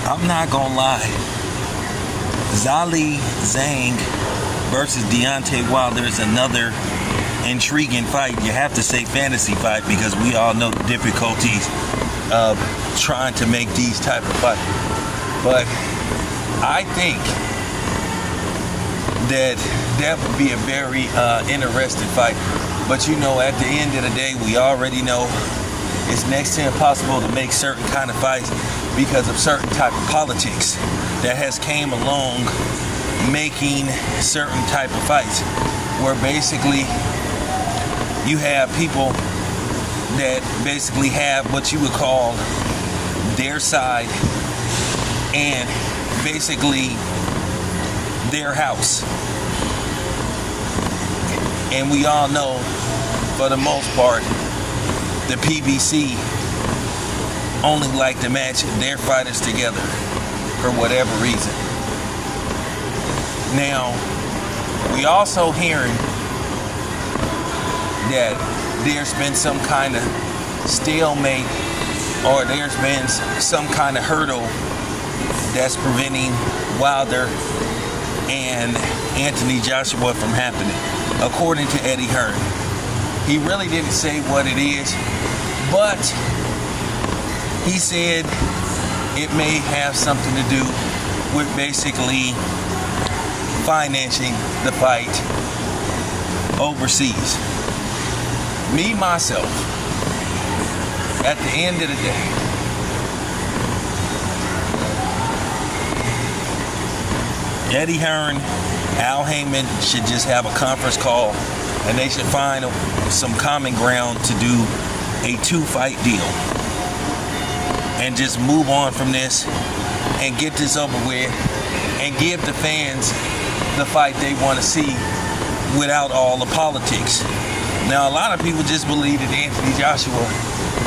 I'm not gonna lie. Zhang versus Deontay Wilder is another intriguing fight. You have to say fantasy fight because we all know the difficulties of trying to make these type of fights. But I think that would be a very interesting fight. But you know, at the end of the day, we already know it's next to impossible to make certain kind of fights because of certain type of politics that has came along making certain type of fights, where basically you have people that basically have what you would call their side and basically their house. And we all know, for the most part, the PBC only like to match their fighters together for whatever reason. Now, we also hearing that there's been some kind of stalemate, or there's been some kind of hurdle that's preventing Wilder and Anthony Joshua from happening, according to Eddie Hearn. He really didn't say what it is, but he said it may have something to do with basically financing the fight overseas. Me, myself, at the end of the day, Eddie Hearn, Al Heyman should just have a conference call and they should find some common ground to do a 2-fight deal and just move on from this and get this over with and give the fans the fight they want to see without all the politics. Now, a lot of people just believe that Anthony Joshua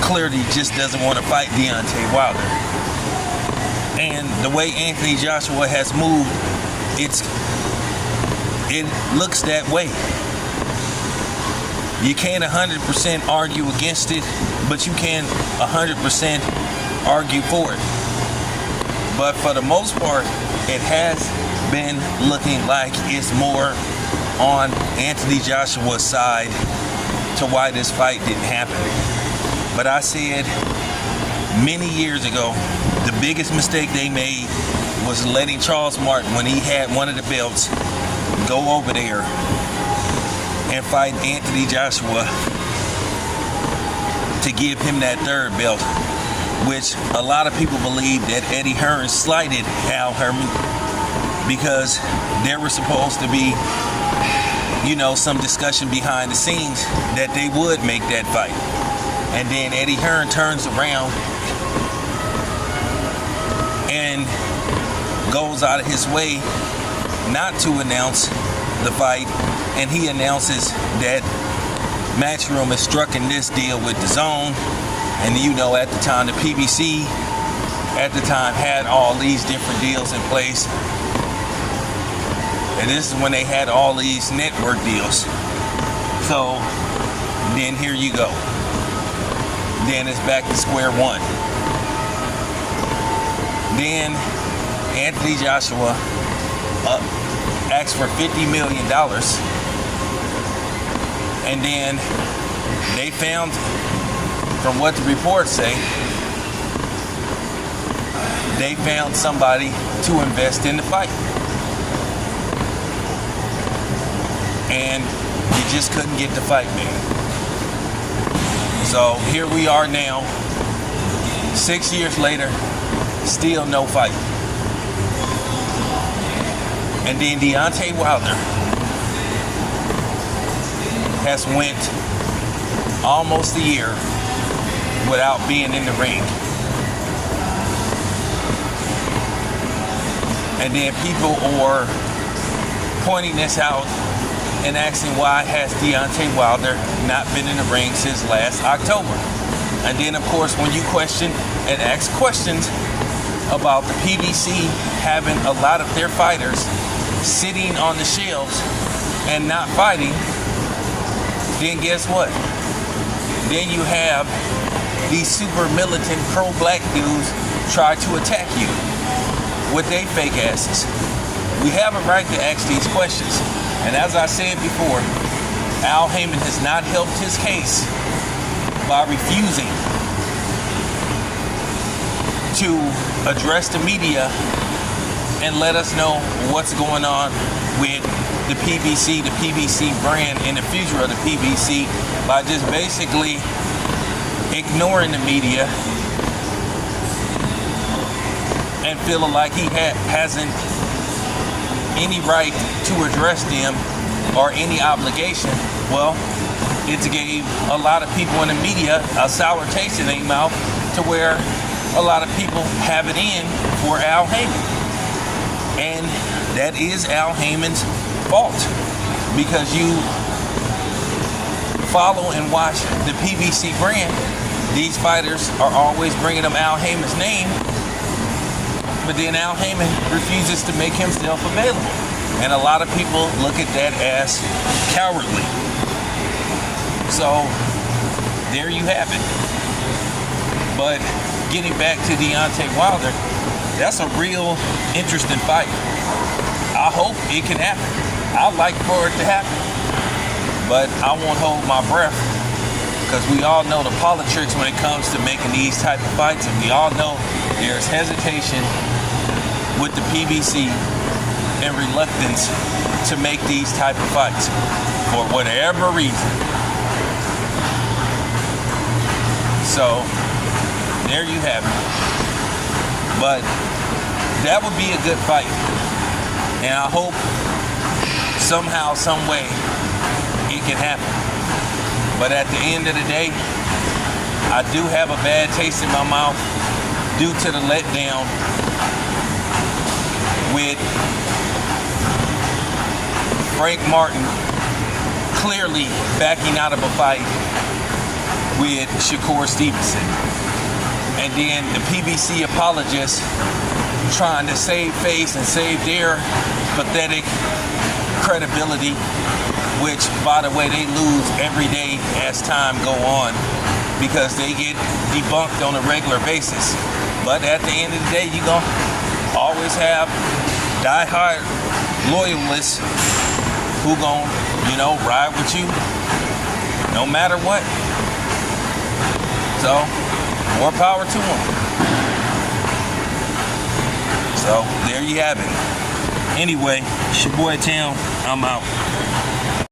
clearly just doesn't want to fight Deontay Wilder. And the way Anthony Joshua has moved, it looks that way. You can't 100% argue against it, but you can 100% argue for it. But for the most part, it has been looking like it's more on Anthony Joshua's side to why this fight didn't happen. But I said many years ago, the biggest mistake they made was letting Charles Martin, when he had one of the belts, go over there and fight Anthony Joshua to give him that third belt, which a lot of people believe that Eddie Hearn slighted Al Herman because there was supposed to be, you know, some discussion behind the scenes that they would make that fight. And then Eddie Hearn turns around and goes out of his way not to announce the fight, and he announces that Matchroom has struck in this deal with the Zone. And you know, at the time, the PBC at the time had all these different deals in place, and this is when they had all these network deals. So then here you go, then it's back to square one. Then Anthony Joshua asked for $50 million, and then they found, from what the reports say, they found somebody to invest in the fight, and you just couldn't get the fight made. So here we are now, 6 years later, still no fight. And then Deontay Wilder has went almost a year without being in the ring. And then people are pointing this out and asking, why has Deontay Wilder not been in the ring since last October? And then, of course, when you question and ask questions about the PBC having a lot of their fighters sitting on the shelves and not fighting, then guess what? Then you have these super militant pro-black dudes try to attack you. with they fake asses. We have a right to ask these questions. And as I said before, Al Heyman has not helped his case by refusing to address the media and let us know what's going on with the PBC brand, and the future of the PBC, by just basically ignoring the media and feeling like he hasn't any right to address them or any obligation. Well, it's gave a lot of people in the media a sour taste in their mouth, to where a lot of people have it in for Al Heyman. And that is Al Heyman's fault, because you follow and watch the PBC brand. These fighters are always bringing up Al Heyman's name, but then Al Heyman refuses to make himself available. And a lot of people look at that as cowardly. So there you have it. But getting back to Deontay Wilder, that's a real interesting fight. I hope it can happen. I'd like for it to happen, but I won't hold my breath, because we all know the politics when it comes to making these type of fights, and we all know there's hesitation with the PBC and reluctance to make these type of fights for whatever reason. So there you have it. But that would be a good fight, and I hope somehow, some way, it can happen. But at the end of the day, I do have a bad taste in my mouth due to the letdown with Frank Martin clearly backing out of a fight with Shakur Stevenson. And then the PBC apologists trying to save face and save their pathetic credibility, which, by the way, they lose every day as time go on, because they get debunked on a regular basis. But at the end of the day, you're going to always have diehard loyalists who going to, ride with you no matter what. So, more power to them. So, there you have it. Anyway, it's your boy Tim. I'm out.